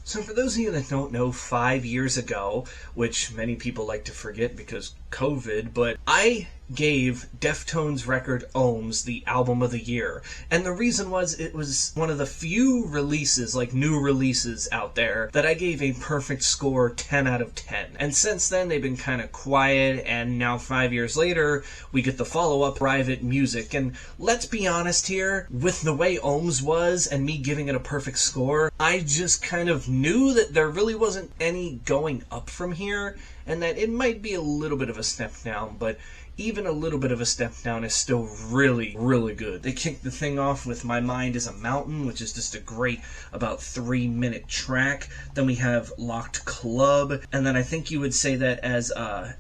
So for those of you that don't know, 5 years ago, which many people like to forget because COVID, but I gave Deftones' record Ohms the album of the year. And the reason was it was one of the few releases, like new releases out there, that I gave a perfect score 10 out of 10. And since then they've been kind of quiet, and now 5 years later we get the follow-up Private Music. And let's be honest here, with the way Ohms was and me giving it a perfect score, I just kind of knew that there really wasn't any going up from here, and that it might be a little bit of a step down, but even a little bit of a step down is still really, really good. They kicked the thing off with My Mind is a Mountain, which is just a great about 3-minute track. Then we have Locked Club, and then I think you would say that as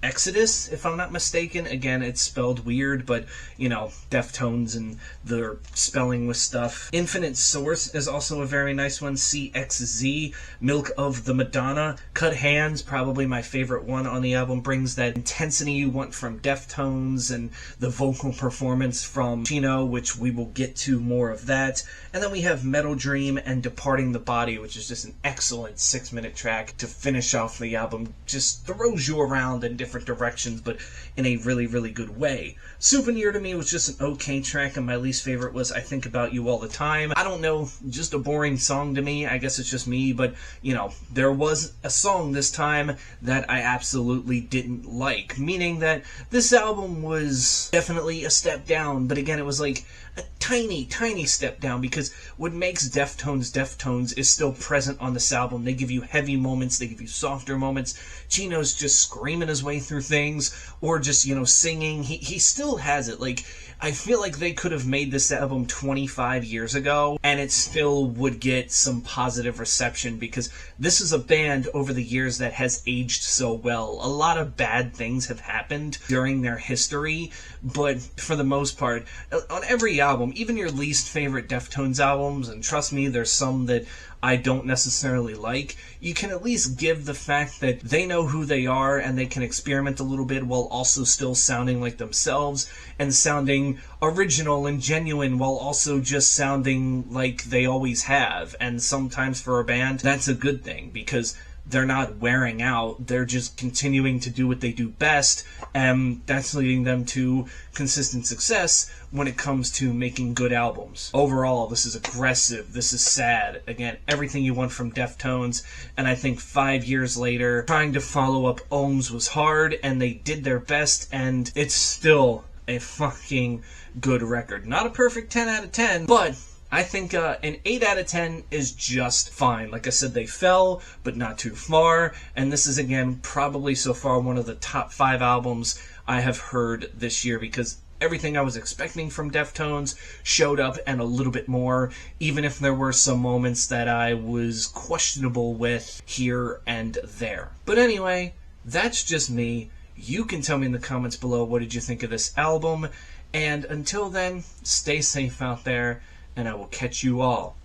Exodus, if I'm not mistaken. Again, it's spelled weird, but, you know, Deftones and their spelling with stuff. Infinite Source is also a very nice one. CXZ, Milk of the Madonna. Cut Hands, probably my favorite one on the album, brings that intensity you want from Deftones, and the vocal performance from Chino, which we will get to more of that. And then we have Metal Dream and Departing the Body, which is just an excellent 6-minute track to finish off the album. Just throws you around in different directions, but in a really, really good way. Souvenir to me was just an okay track, and my least favorite was I Think About You All the Time. I don't know, just a boring song to me. I guess it's just me, but, you know, there was a song this time that I absolutely didn't like, meaning that this album was definitely a step down, but again, it was like a tiny, tiny step down, because what makes Deftones Deftones is still present on this album. They give you heavy moments, they give you softer moments. Chino's just screaming his way through things, or just, you know, singing. He still has it. Like, I feel like they could have made this album 25 years ago, and it still would get some positive reception, because this is a band over the years that has aged so well. A lot of bad things have happened during their history, but for the most part, on every album, even your least favorite Deftones albums, and trust me, there's some that I don't necessarily like, you can at least give the fact that they know who they are and they can experiment a little bit while also still sounding like themselves and sounding original and genuine while also just sounding like they always have. And sometimes for a band, that's a good thing, because they're not wearing out, they're just continuing to do what they do best, and that's leading them to consistent success when it comes to making good albums. Overall, this is aggressive, this is sad, again, everything you want from Deftones, and I think 5 years later, trying to follow up Ohms was hard, and they did their best, and it's still a fucking good record. Not a perfect 10 out of 10, but I think an 8 out of 10 is just fine. Like I said, they fell, but not too far. And this is, again, probably so far one of the top 5 albums I have heard this year, because everything I was expecting from Deftones showed up and a little bit more, even if there were some moments that I was questionable with here and there. But anyway, that's just me. You can tell me in the comments below, what did you think of this album? And until then, stay safe out there, and I will catch you all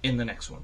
in the next one.